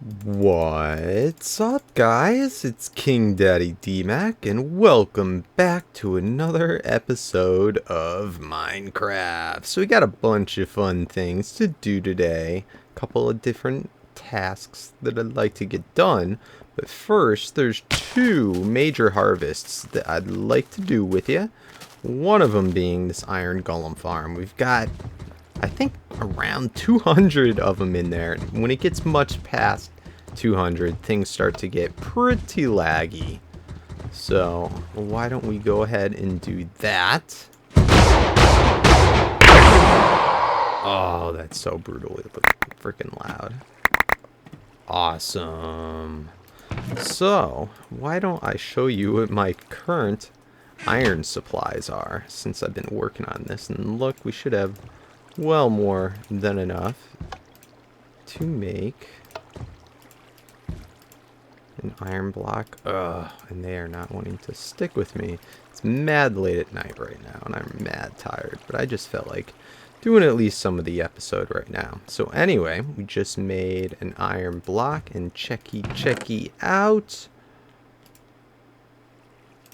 What's up, guys? It's KingDaddyDMAC, and welcome back to another episode of Minecraft. So we got a bunch of fun things to do today. A couple of different tasks that I'd like to get done. But first, there's two major harvests that I'd like to do with you. One of them being this iron golem farm. We've got, I think, around 200 of them in there. When it gets much past 200, things start to get pretty laggy. So why don't we go ahead and do that? Oh, that's so brutally freaking loud. Awesome. So why don't I show you what my current iron supplies are, since I've been working on this. And look, we should have well more than enough to make an iron block. And they are not wanting to stick with me. It's mad late at night right now, and I'm mad tired, but I just felt like doing at least some of the episode right now. So anyway, we just made an iron block, and checky out.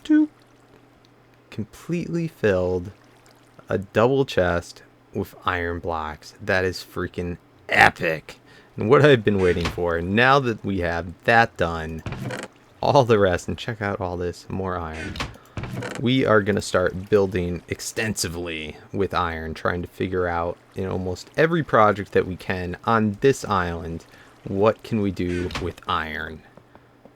Doop. Completely filled a double chest with iron blocks. That is freaking epic. And what I've been waiting for, now that we have that done, all the rest, and check out all this more iron, we are going to start building extensively with iron, trying to figure out in almost every project that we can on this island, what can we do with iron.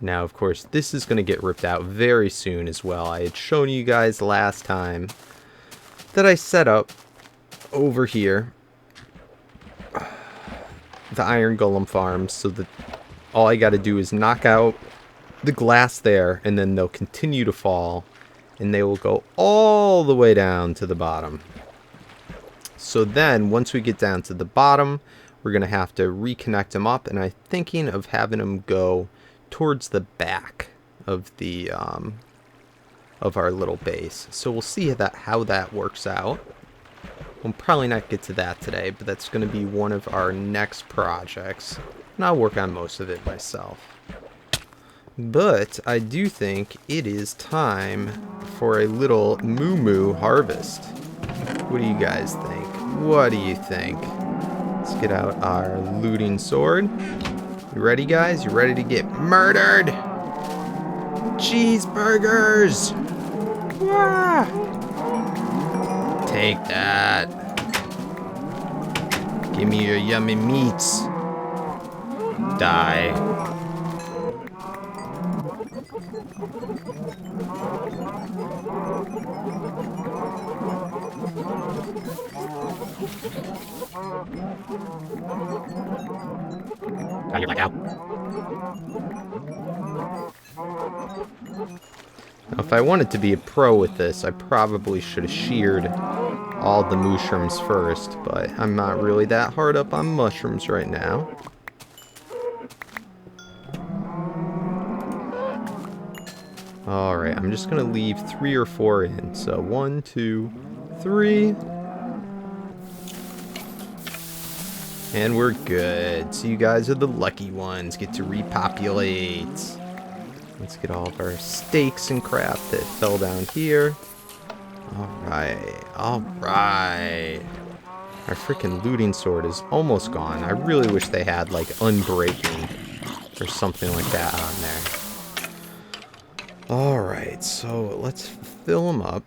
Now, of course, this is going to get ripped out very soon as well. I had shown you guys last time that I set up over here the iron golem farms, so that all I got to do is knock out the glass there, and then they'll continue to fall, and they will go all the way down to the bottom. So then, once we get down to the bottom, we're going to have to reconnect them up, and I'm thinking of having them go towards the back of the of our little base. So we'll see how that works out. We'll probably not get to that today, but that's going to be one of our next projects, and I'll work on most of it myself. But I do think it is time for a little moo harvest. What do you guys think? What do you think? Let's get out our looting sword. You ready, guys? You ready to get murdered? Cheeseburgers! Wah! Take that. Give me your yummy meats. Die. You're like out. Now, if I wanted to be a pro with this, I probably should have sheared all the mushrooms first, but I'm not really that hard up on mushrooms right now. Alright, I'm just going to leave 3 or 4 in. So 1, 2, 3. And we're good. So you guys are the lucky ones. Get to repopulate. Let's get all of our steaks and crap that fell down here. Alright. Alright. Our freaking looting sword is almost gone. I really wish they had, like, unbreaking or something like that on there. Alright, so let's fill them up.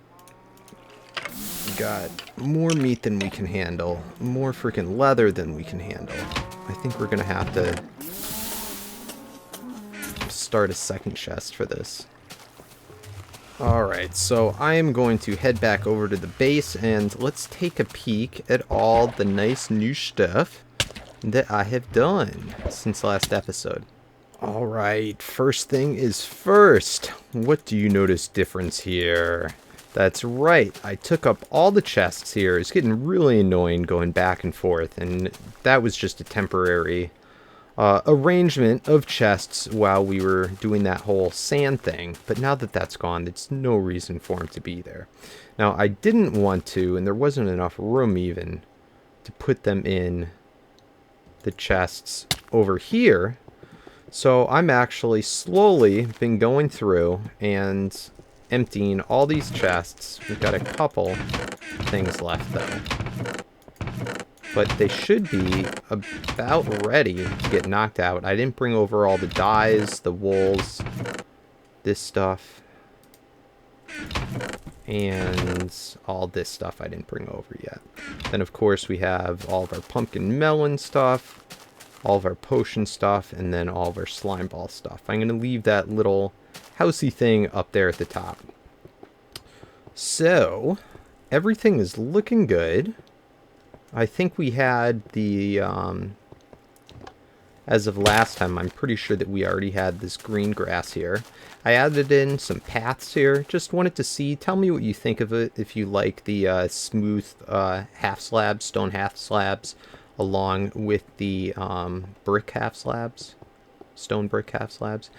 We got more meat than we can handle. More freaking leather than we can handle. I think we're gonna have to start a second chest for this. Alright, so I am going to head back over to the base, and let's take a peek at all the nice new stuff that I have done since last episode. Alright, first thing is first. What do you notice difference here? That's right, I took up all the chests here. It's getting really annoying going back and forth, and that was just a temporary arrangement of chests while we were doing that whole sand thing. But now that that's gone, there's no reason for them to be there. Now, I didn't want to, and there wasn't enough room even, to put them in the chests over here. So I'm actually slowly been going through and emptying all these chests. We've got a couple things left though. But they should be about ready to get knocked out. I didn't bring over all the dyes, the wools, this stuff, and all this stuff I didn't bring over yet. Then of course we have all of our pumpkin melon stuff, all of our potion stuff, and then all of our slime ball stuff. I'm going to leave that little housey thing up there at the top. So, everything is looking good. I think we had the, as of last time, I'm pretty sure that we already had this green grass here. I added in some paths here. Just wanted to see, tell me what you think of it, if you like the smooth half slabs, stone half slabs, along with the brick half slabs, stone brick half slabs,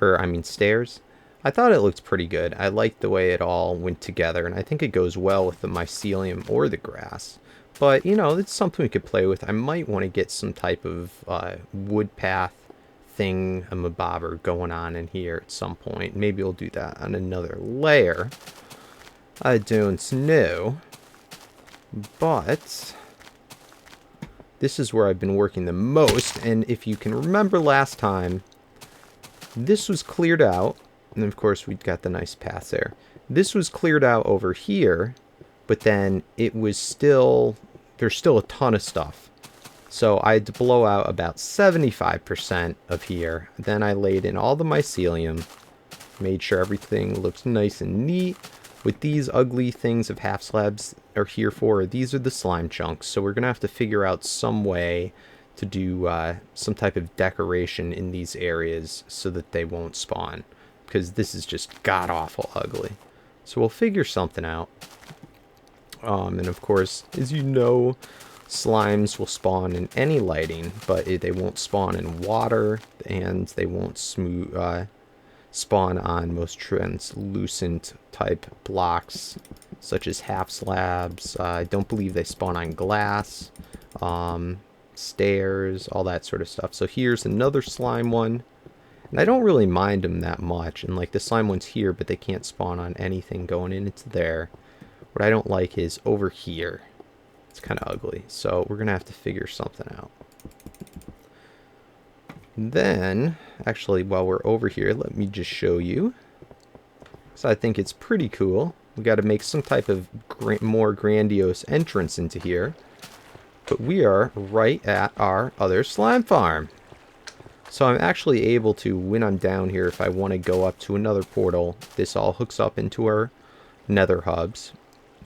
or I mean stairs. I thought it looked pretty good. I liked the way it all went together, and I think it goes well with the mycelium or the grass. But, you know, it's something we could play with. I might want to get some type of wood path thing, a mabobber going on in here at some point. Maybe we'll do that on another layer. I don't know. But this is where I've been working the most, and if you can remember last time, this was cleared out, and of course we got the nice path there. This was cleared out over here, but then it was still, there's still a ton of stuff. So I had to blow out about 75% of here. Then I laid in all the mycelium, made sure everything looks nice and neat. With these ugly things of half slabs are here for, these are the slime chunks. So we're going to have to figure out some way to do some type of decoration in these areas so that they won't spawn. Because this is just god-awful ugly. So we'll figure something out. And of course, as you know, slimes will spawn in any lighting, but they won't spawn in water, and they won't spawn on most translucent type blocks, such as half slabs. I don't believe they spawn on glass, stairs, all that sort of stuff. So here's another slime one. And I don't really mind them that much. And like the slime one's here, but they can't spawn on anything going into there. What I don't like is over here. It's kind of ugly. So we're going to have to figure something out. Then, actually, while we're over here, let me just show you. So I think it's pretty cool. We got to make some type of more grandiose entrance into here. But we are right at our other slime farm. So I'm actually able to, when I'm down here, if I want to go up to another portal, this all hooks up into our nether hubs.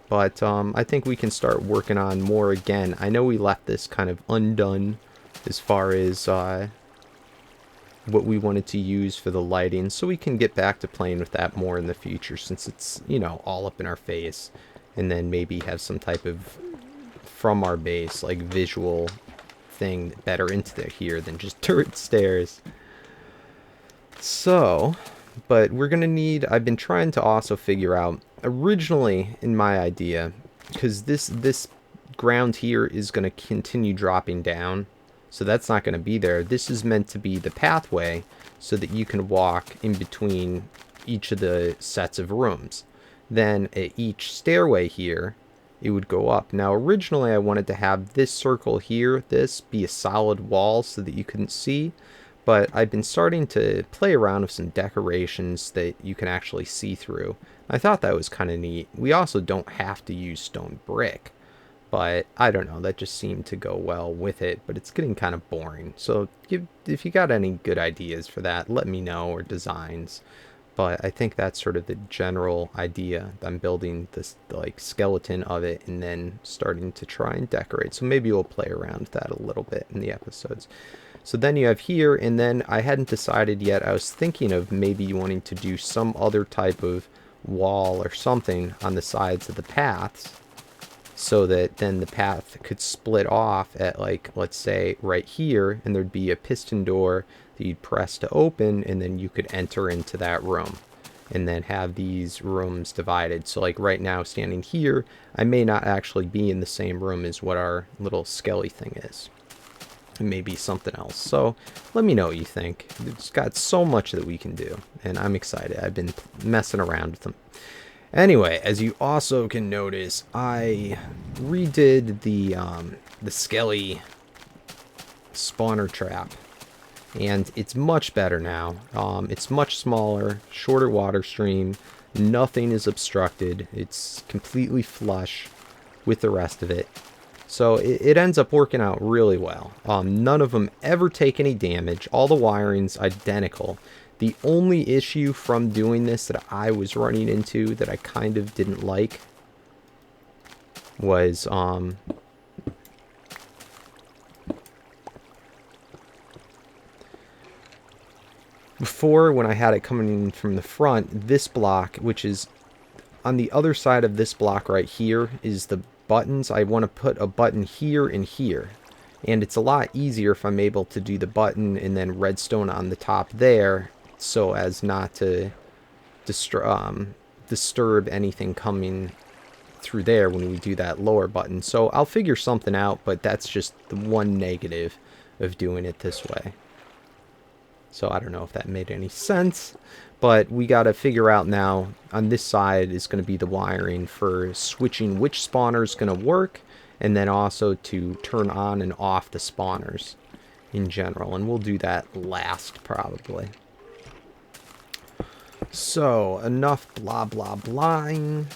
But I think we can start working on more again. I know we left this kind of undone as far as what we wanted to use for the lighting. So we can get back to playing with that more in the future, since it's, you know, all up in our face. And then maybe have some type of, from our base, like visual thing better into here than just turret stairs. So, but we're gonna need, I've been trying to also figure out, originally in my idea, because this ground here is going to continue dropping down, so that's not going to be there. This is meant to be the pathway so that you can walk in between each of the sets of rooms. Then at each stairway here, it would go up. Now originally I wanted to have this circle here, this be a solid wall so that you couldn't see, but I've been starting to play around with some decorations that you can actually see through. I thought that was kind of neat. We also don't have to use stone brick, but I don't know, that just seemed to go well with it, but it's getting kind of boring. So if you got any good ideas for that, let me know, or designs. But I think that's sort of the general idea. I'm building this like skeleton of it and then starting to try and decorate. So maybe we'll play around with that a little bit in the episodes. So then you have here, and then I hadn't decided yet. I was thinking of maybe wanting to do some other type of wall or something on the sides of the paths, so that then the path could split off at, like, let's say right here, and there'd be a piston door that you'd press to open, and then you could enter into that room and then have these rooms divided. So like right now standing here, I may not actually be in the same room as what our little Skelly thing is. and maybe something else. So let me know what you think. It's got so much that we can do, and I'm excited. I've been messing around with them. Anyway, as you also can notice, I redid the Skelly spawner trap, and it's much better now. It's much smaller, shorter water stream. Nothing is obstructed. It's completely flush with the rest of it. So it ends up working out really well. None of them ever take any damage. All the wiring's identical. The only issue from doing this that I was running into that I kind of didn't like was before, when I had it coming in from the front, this block, which is on the other side of this block right here, is the buttons. I want to put a button here and here, and it's a lot easier if I'm able to do the button and then redstone on the top there, so as not to disturb anything coming through there when we do that lower button. So I'll figure something out, but that's just the one negative of doing it this way. So I don't know if that made any sense, but we got to figure out now, on this side is going to be the wiring for switching which spawner is going to work, and then also to turn on and off the spawners in general, and we'll do that last probably. So enough blah blah blahing.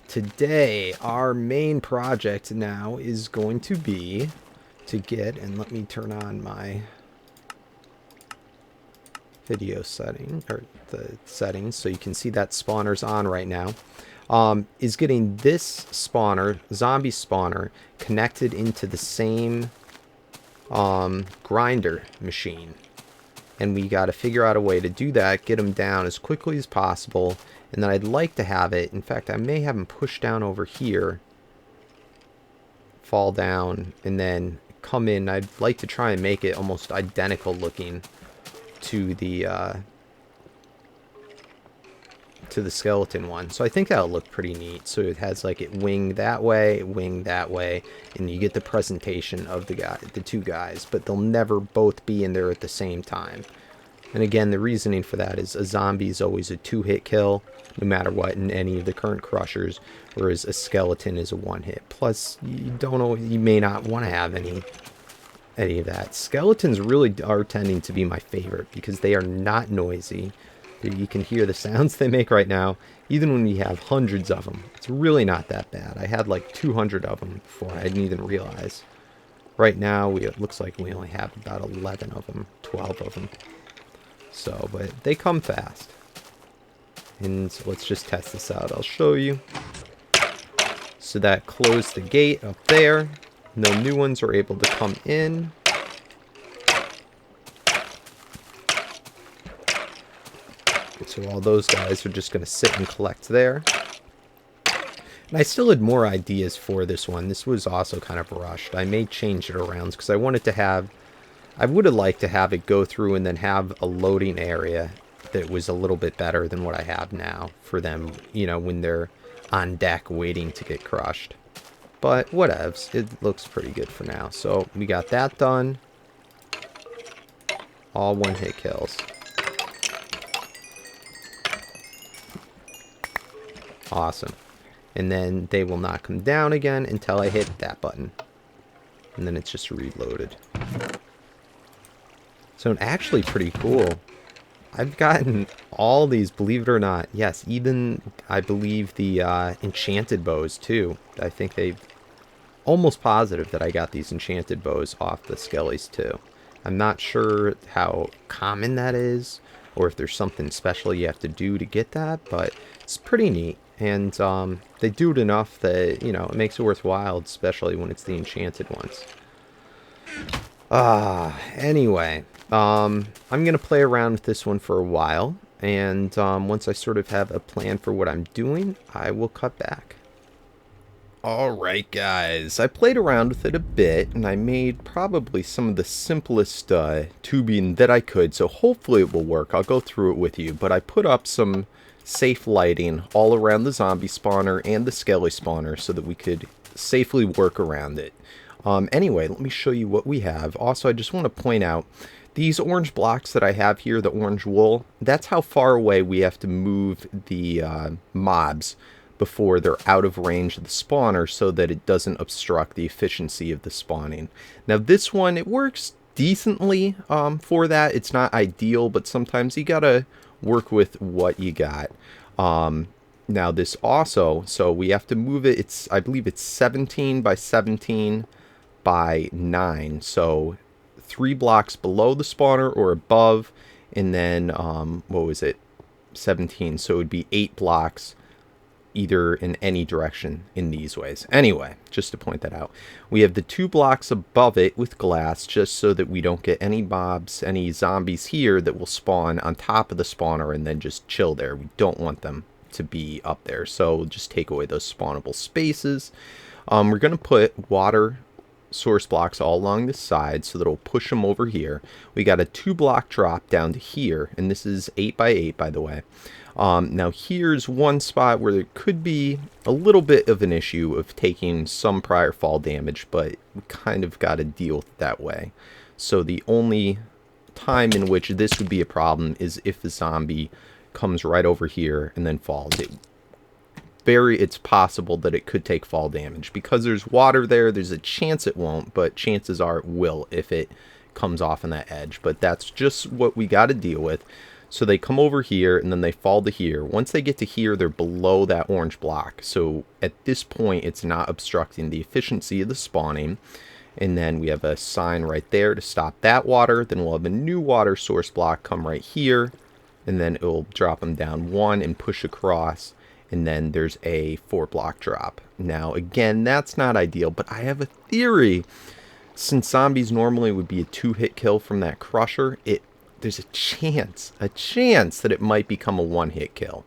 Today our main project now is going to be to get, and let me turn on my video setting, or the settings, so you can see that spawner's on right now, is getting this spawner, zombie spawner, connected into the same grinder machine. And we got to figure out a way to do that, get them down as quickly as possible, and then I'd like to have it, in fact I may have them push down over here, fall down, and then come in. I'd like to try and make it almost identical looking to the skeleton one. So I think that'll look pretty neat. So it has like it wing that way, and you get the presentation of the two guys, but they'll never both be in there at the same time. And again, the reasoning for that is a zombie is always a 2-hit kill, no matter what, in any of the current crushers, whereas a skeleton is a 1-hit. Plus, you may not want to have any of that. Skeletons really are tending to be my favorite because they are not noisy. You can hear the sounds they make right now, even when you have hundreds of them. It's really not that bad. I had like 200 of them before I didn't even realize. Right now, it looks like we only have about 11 of them, 12 of them. So, but they come fast. And so let's just test this out. I'll show you. So that closed the gate up there. No new ones are able to come in. So all those guys are just going to sit and collect there. And I still had more ideas for this one. This was also kind of rushed. I may change it around because I wanted to have... I would have liked to have it go through and then have a loading area that was a little bit better than what I have now for them, you know, when they're on deck waiting to get crushed. But whatevs, it looks pretty good for now. So we got that done. All 1-hit kills. Awesome. And then they will not come down again until I hit that button. And then it's just reloaded. So actually pretty cool. I've gotten all these, believe it or not. Yes, even, I believe, the enchanted bows, too. I think they've... almost positive that I got these enchanted bows off the Skellys, too. I'm not sure how common that is, or if there's something special you have to do to get that, but it's pretty neat. And they do it enough that, you know, it makes it worthwhile, especially when it's the enchanted ones. Anyway, I'm going to play around with this one for a while, and once I sort of have a plan for what I'm doing, I will cut back. Alright guys, I played around with it a bit, and I made probably some of the simplest tubing that I could, so hopefully it will work. I'll go through it with you, but I put up some safe lighting all around the zombie spawner and the Skelly spawner so that we could safely work around it. Anyway, let me show you what we have. Also, I just want to point out, these orange blocks that I have here, the orange wool, that's how far away we have to move the mobs before they're out of range of the spawner so that it doesn't obstruct the efficiency of the spawning. Now this one, it works decently for that. It's not ideal, but sometimes you gotta work with what you got. Now this also, so we have to move it, I believe it's 17 by 17 by 9, so 3 blocks below the spawner or above, and then what was it, 17, so it would be 8 blocks either in any direction in these ways. Anyway, just to point that out, we have the 2 blocks above it with glass, just so that we don't get any mobs, any zombies here that will spawn on top of the spawner and then just chill there. We don't want them to be up there, so just take away those spawnable spaces. We're going to put water source blocks all along this side so that it'll push them over here. We got a 2 block drop down to here, and this is 8 by 8, by the way. Now here's one spot where there could be a little bit of an issue of taking some prior fall damage, but we kind of got to deal with it that way. So the only time in which this would be a problem is if the zombie comes right over here and then falls. It's possible that it could take fall damage. Because there's water there, there's a chance it won't, but chances are it will if it comes off on that edge. But that's just what we got to deal with. So they come over here and then they fall to here. Once they get to here, they're below that orange block. So at this point, it's not obstructing the efficiency of the spawning. And then we have a sign right there to stop that water. Then we'll have a new water source block come right here, and then it will drop them down 1 and push across. And then there's a 4 block drop. Now, again, that's not ideal, but I have a theory. Since zombies normally would be a 2-hit kill from that crusher, there's a chance that it might become a 1-hit kill.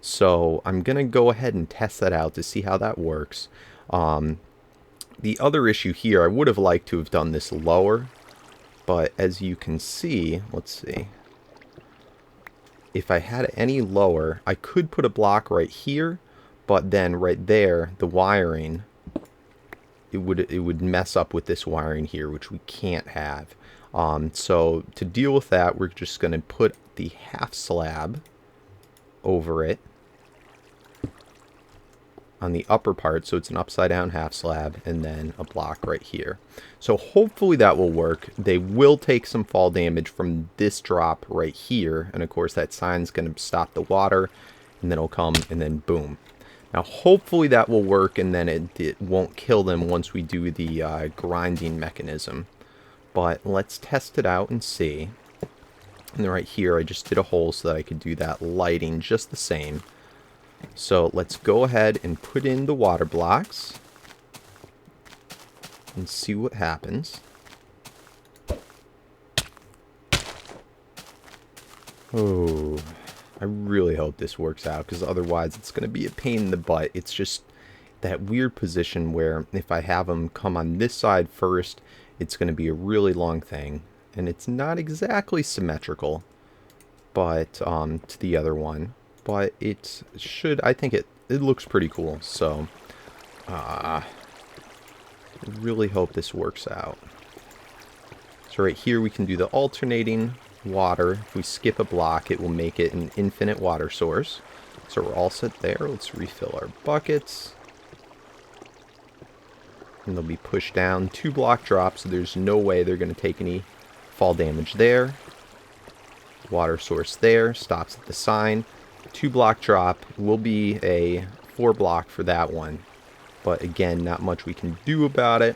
So I'm going to go ahead and test that out to see how that works. The other issue here, I would have liked to have done this lower, but as you can see, let's see. If I had it any lower, I could put a block right here, but then right there, the wiring, it would mess up with this wiring here, which we can't have. So to deal with that, we're just going to put the half slab over it on the upper part, so it's an upside down half slab, and then a block right here. So hopefully that will work. They will take some fall damage from this drop right here, and of course that sign's going to stop the water, and then it'll come, and then boom. Now hopefully that will work, and then it won't kill them once we do the grinding mechanism. But let's test it out and see. And then right here I just did a hole so that I could do that lighting just the same. So let's go ahead and put in the water blocks and see what happens. Oh, I really hope this works out, because otherwise it's going to be a pain in the butt. It's just that weird position where if I have them come on this side first, it's going to be a really long thing. And it's not exactly symmetrical, but to the other one. But it should, I think it looks pretty cool. So, I really hope this works out. So right here we can do the alternating water. If we skip a block, it will make it an infinite water source. So we're all set there. Let's refill our buckets. And they'll be pushed down. 2 block drops, so there's no way they're going to take any fall damage there. Water source there, stops at the sign. 2 block drop will be a 4 block for that one. But again, not much we can do about it.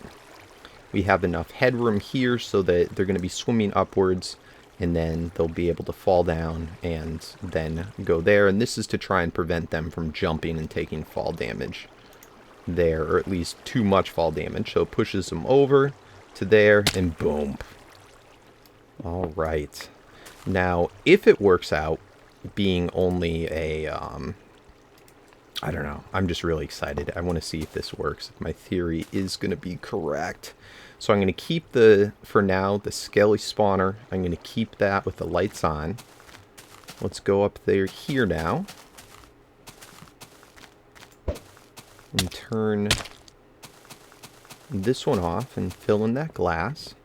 We have enough headroom here so that they're going to be swimming upwards, and then they'll be able to fall down and then go there. And this is to try and prevent them from jumping and taking fall damage there, or at least too much fall damage. So it pushes them over to there, and boom. All right. Now, if it works out being only a, I don't know. I'm just really excited. I want to see if this works. If my theory is going to be correct. So I'm going to keep for now, the Skelly spawner. I'm going to keep that with the lights on. Let's go up there here now. And turn this one off and fill in that glass.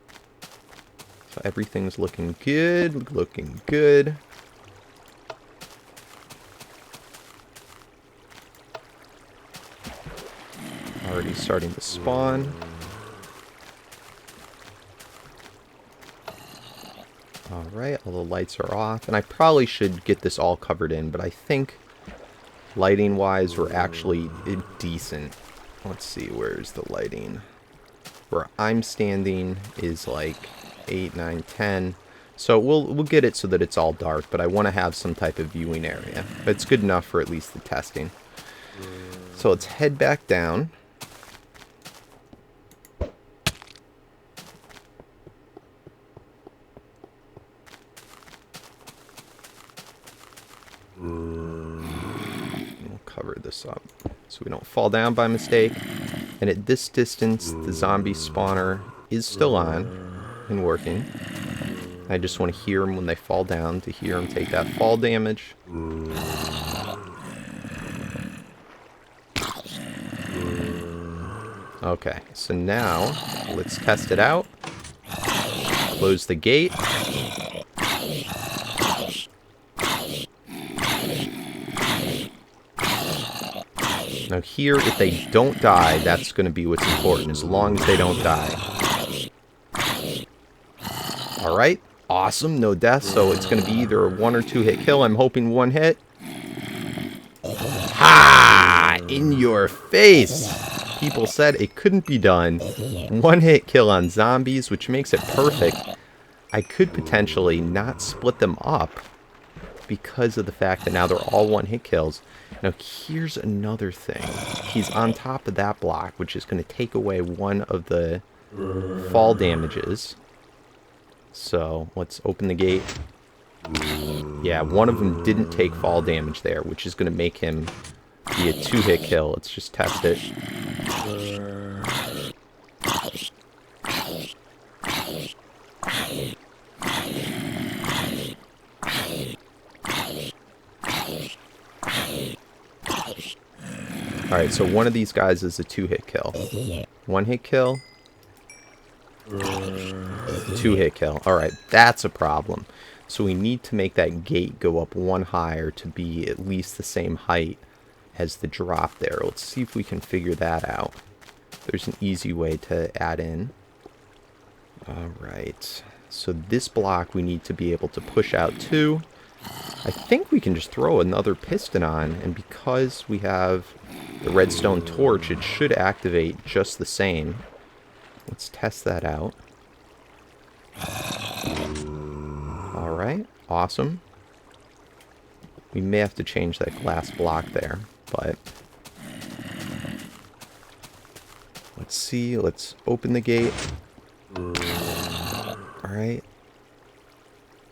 So everything's looking good, looking good. Already starting to spawn. Alright, all the lights are off. And I probably should get this all covered in, but I think lighting-wise we're actually decent. Let's see, where's the lighting? Where I'm standing is like 8, 9, 10. So we'll get it so that it's all dark, but I want to have some type of viewing area. It's good enough for at least the testing. So let's head back down. We'll cover this up so we don't fall down by mistake. And at this distance, the zombie spawner is still on and working. I just want to hear them when they fall down, to hear them take that fall damage. Okay, so now let's test it out. Close the gate. Now here, if they don't die, that's going to be what's important, as long as they don't die. Alright, awesome, no deaths, so it's going to be either a 1 or 2 hit kill. I'm hoping 1 hit. Ha! In your face! People said it couldn't be done. 1 hit kill on zombies, which makes it perfect. I could potentially not split them up because of the fact that now they're all 1 hit kills. Now here's another thing. He's on top of that block, which is going to take away 1 of the fall damages. So let's open the gate. Yeah, 1 of them didn't take fall damage there, which is going to make him be a 2 hit kill. Let's just test it. Alright, so 1 of these guys is a 2 hit kill. 1 hit kill. 2 hit kill. Alright, that's a problem. So we need to make that gate go up 1 higher to be at least the same height as the drop there. Let's see if we can figure that out. There's an easy way to add in. Alright, so this block we need to be able to push out 2. I think we can just throw another piston on, and because we have the redstone torch, it should activate just the same. Let's test that out. Alright, awesome. We may have to change that glass block there, but let's see, let's open the gate. Alright.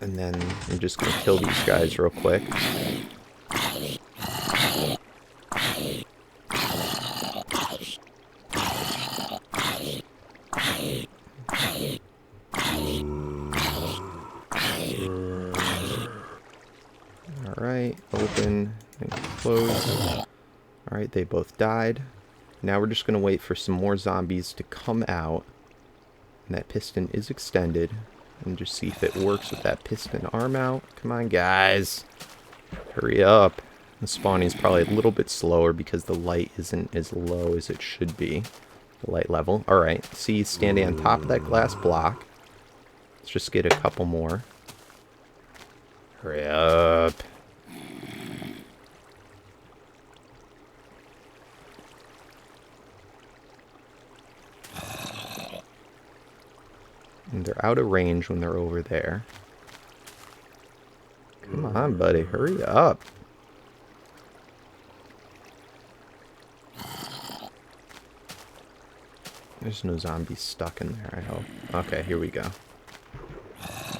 And then I'm just going to kill these guys real quick. Alright, open and close. Alright, they both died. Now we're just going to wait for some more zombies to come out. And that piston is extended. And just see if it works with that piston arm out. Come on, guys. Hurry up. The spawning is probably a little bit slower because the light isn't as low as it should be. The light level. Alright, see, standing on top of that glass block. Let's just get a couple more. Hurry up. And they're out of range when they're over there. Come on, buddy. Hurry up. There's no zombies stuck in there, I hope. Okay, here we go.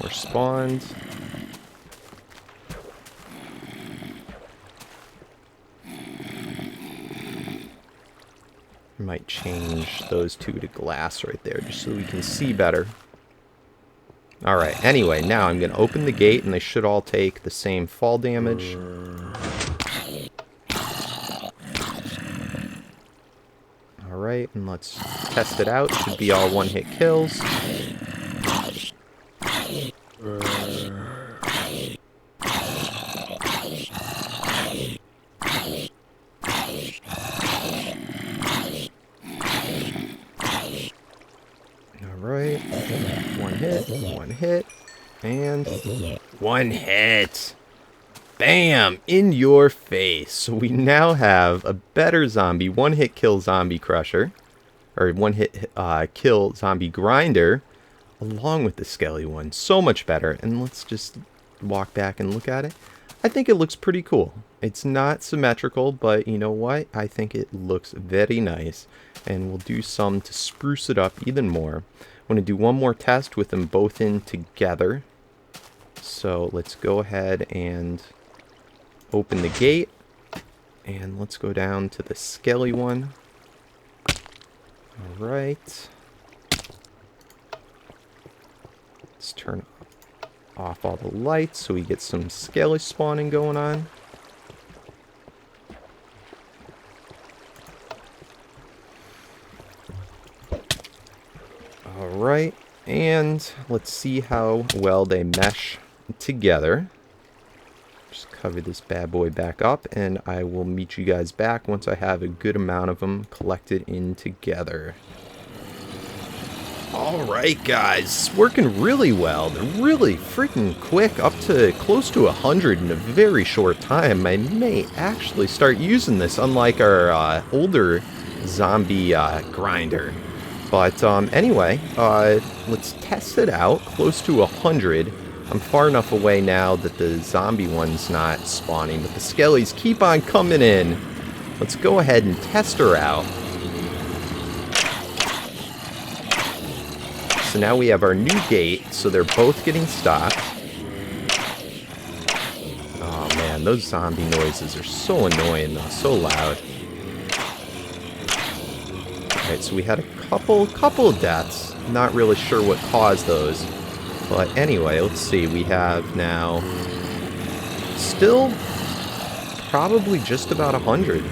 We're spawned. I might change those 2 to glass right there just so we can see better. Alright, anyway, now I'm going to open the gate and they should all take the same fall damage. Alright, and let's test it out. Should be all one-hit kills. Alright, one hit, and one hit. Bam! In your face. So we now have a better zombie, one-hit kill zombie crusher, or one-hit kill zombie grinder, along with the Skelly one. So much better. And let's just walk back and look at it. I think it looks pretty cool. It's not symmetrical, but you know what? I think it looks very nice. And we'll do some to spruce it up even more. I'm going to do one more test with them both in together. So let's go ahead and open the gate. And let's go down to the Skelly one. Alright. Let's turn off all the lights so we get some Skelly spawning going on. Alright, and let's see how well they mesh together. Just cover this bad boy back up, and I will meet you guys back once I have a good amount of them collected in together. Alright guys, it's working really well. They're really freaking quick, up to close to 100 in a very short time. I may actually start using this, unlike our older zombie grinder. But anyway, let's test it out. Close to 100. I'm far enough away now that the zombie one's not spawning, but the Skellies keep on coming in. Let's go ahead and test her out. So now we have our new gate, so they're both getting stopped. Oh man, those zombie noises are so annoying though, so loud. Alright, so we had a couple of deaths. Not really sure what caused those. But anyway, let's see. We have now still probably just about 100.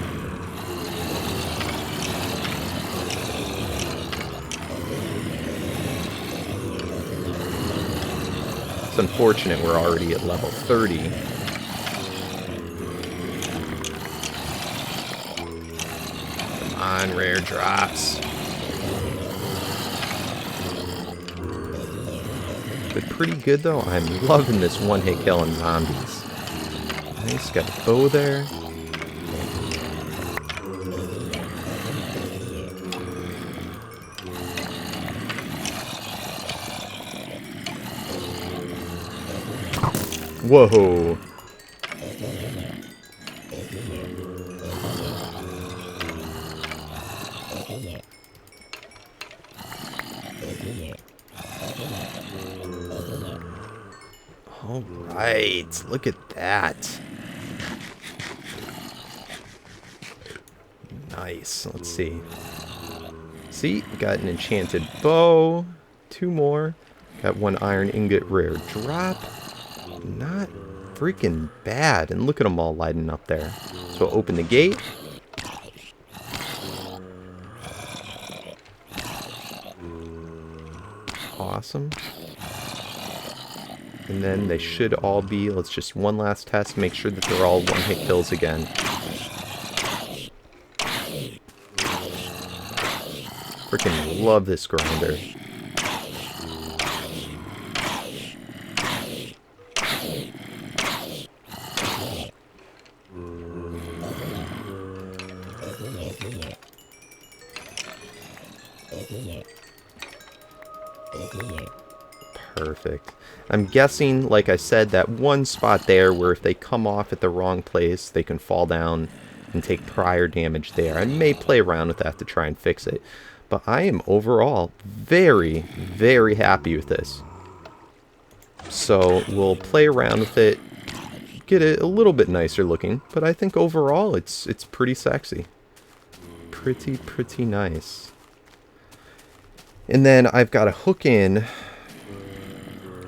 It's unfortunate we're already at level 30. Come on, rare drops. But pretty good though. I'm loving this one-hit kill on zombies. Nice, got a bow there. Whoa. Alright, look at that. Nice, let's see. See, got an enchanted bow. 2 more. Got 1 iron ingot rare drop. Not freaking bad. And look at them all lighting up there. So I'll open the gate. Awesome. And then they should all be, let's just one last test, make sure that they're all one-hit kills again. Freaking love this grinder. Perfect. I'm guessing, like I said, that one spot there where if they come off at the wrong place, they can fall down and take prior damage there. I may play around with that to try and fix it. But I am overall very, very happy with this. So we'll play around with it, get it a little bit nicer looking, but I think overall it's pretty sexy. Pretty nice. And then I've got to hook in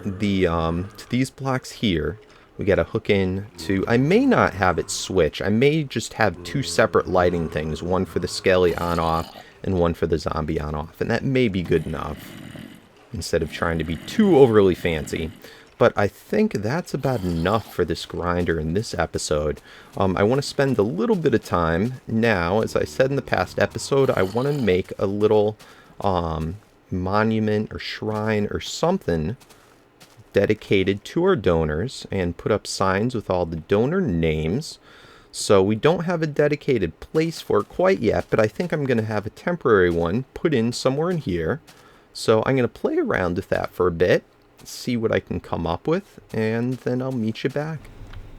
the to these blocks here. We got to hook in to, I may not have it switch. I may just have 2 separate lighting things, one for the Skelly on off and one for the zombie on off. And that may be good enough instead of trying to be too overly fancy. But I think that's about enough for this grinder in this episode. I want to spend a little bit of time now. As I said in the past episode, I want to make a little monument or shrine or something dedicated to our donors and put up signs with all the donor names. So we don't have a dedicated place for it quite yet, but I think I'm going to have a temporary one put in somewhere in here. So I'm going to play around with that for a bit, see what I can come up with, and then I'll meet you back.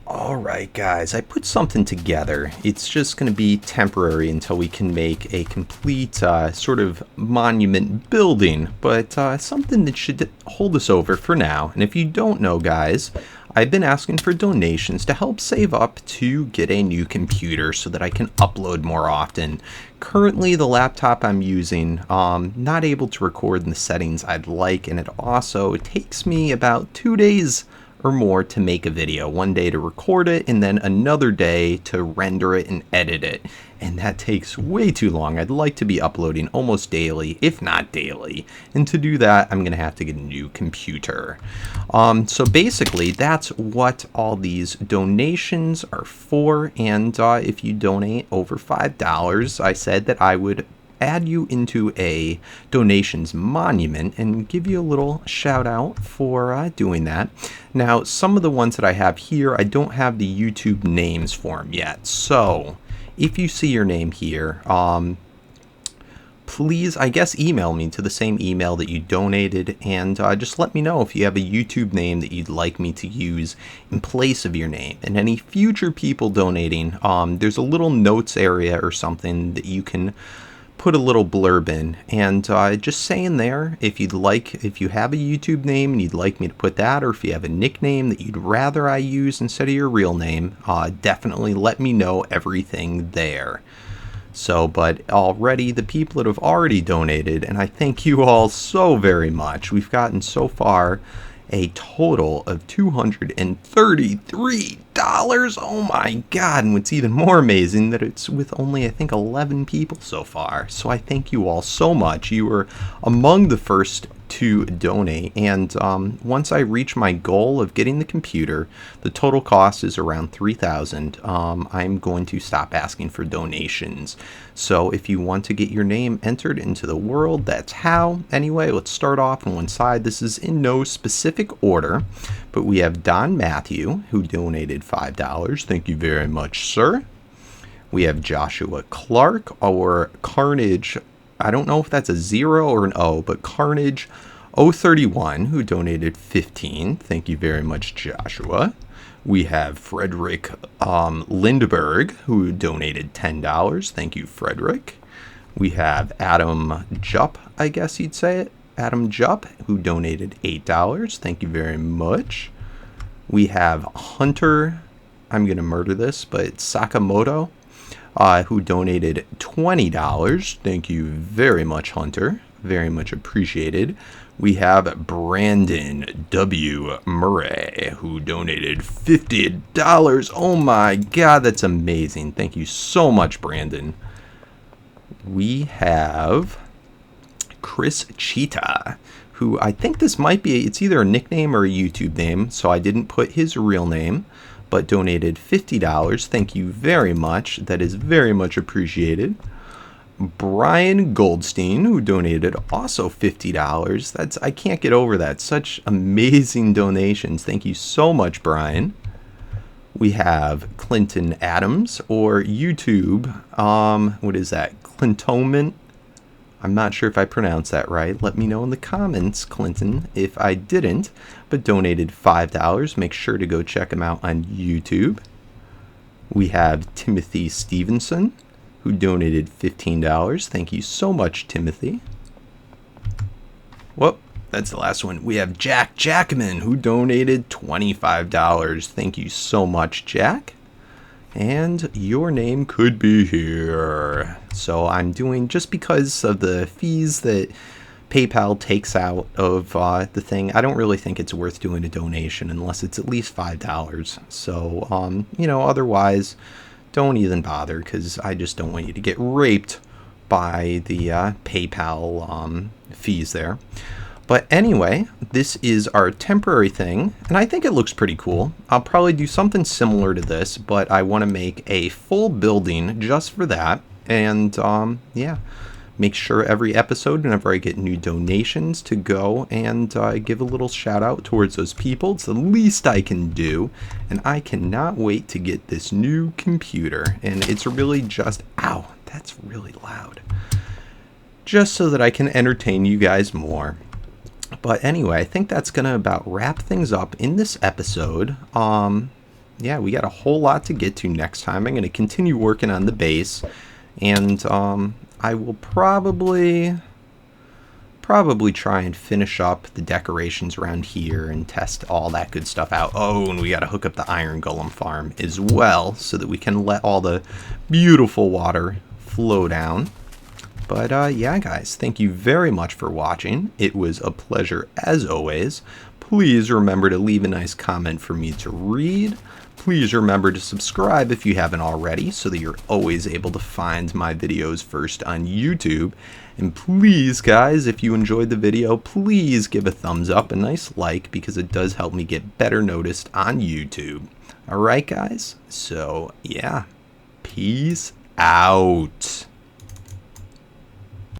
Alright guys, I put something together. It's just going to be temporary until we can make a complete sort of monument building, but something that should hold us over for now. And if you don't know guys, I've been asking for donations to help save up to get a new computer so that I can upload more often. Currently, the laptop I'm using, not able to record in the settings I'd like, and it also takes me about 2 days or more to make a video. 1 day to record it, and then another day to render it and edit it. And that takes way too long. I'd like to be uploading almost daily, if not daily. And to do that, I'm going to have to get a new computer. So basically, that's what all these donations are for. And if you donate over $5, I said that I would add you into a donations monument and give you a little shout out for doing that. Now, some of the ones that I have here, I don't have the YouTube names for them yet. So if you see your name here, please, I guess, email me to the same email that you donated, and just let me know if you have a YouTube name that you'd like me to use in place of your name. And any future people donating, there's a little notes area or something that you can put a little blurb in, and just say in there if you have a YouTube name and you'd like me to put that, or if you have a nickname that you'd rather I use instead of your real name, definitely let me know everything there. So, but already the people that have already donated, and I thank you all so very much. We've gotten so far a total of $233. Oh my god. And what's even more amazing that it's with only, I think, 11 people so far. So I thank you all so much. You were among the first to donate, and once I reach my goal of getting the computer, the total cost is around $3,000. I'm going to stop asking for donations. So if you want to get your name entered into the world, that's how. Anyway, let's start off on one side. This is in no specific order, but we have Don Matthew, who donated $5. Thank you very much, sir. We have Joshua Clark, or Carnage. I don't know if that's a 0 or an O, but Carnage 031, who donated 15. Thank you very much, Joshua. We have Frederick Lindberg, who donated $10. Thank you, Frederick. We have Adam Jupp, I guess you'd say it. Adam Jupp, who donated $8. Thank you very much. We have Hunter, I'm going to murder this, but Sakamoto, who donated $20. Thank you very much, Hunter. Very much appreciated. We have Brandon W. Murray, who donated $50. Oh my god, that's amazing. Thank you so much, Brandon. We have Chris Cheetah, who I think this might be, it's either a nickname or a YouTube name, so I didn't put his real name, but donated $50. Thank you very much. That is very much appreciated. Brian Goldstein, who donated also $50. I can't get over that. Such amazing donations. Thank you so much, Brian. We have Clinton Adams, or YouTube. What is that? Clintoman. I'm not sure if I pronounced that right. Let me know in the comments, Clinton, if I didn't, but donated $5. Make sure to go check him out on YouTube. We have Timothy Stevenson, who donated $15. Thank you so much, Timothy. Whoop, that's the last one. We have Jack Jackman, who donated $25. Thank you so much, Jack. And your name could be here. So I'm doing, just because of the fees that PayPal takes out of the thing, I don't really think it's worth doing a donation unless it's at least $5. So, otherwise, don't even bother, because I just don't want you to get raped by the PayPal fees there. But anyway, this is our temporary thing, and I think it looks pretty cool. I'll probably do something similar to this, but I want to make a full building just for that. And yeah, make sure every episode, whenever I get new donations, to go and give a little shout out towards those people. It's the least I can do, and I cannot wait to get this new computer. And it's really just, ow, that's really loud. Just so that I can entertain you guys more. But anyway, I think that's going to about wrap things up in this episode. Yeah, we got a whole lot to get to next time. I'm going to continue working on the base. And I will probably try and finish up the decorations around here and test all that good stuff out. Oh, and we got to hook up the iron golem farm as well so that we can let all the beautiful water flow down. But yeah, guys, thank you very much for watching. It was a pleasure as always. Please remember to leave a nice comment for me to read. Please remember to subscribe if you haven't already so that you're always able to find my videos first on YouTube. And please, guys, if you enjoyed the video, please give a thumbs up, a nice like, because it does help me get better noticed on YouTube. Alright, guys? So, yeah. Peace out.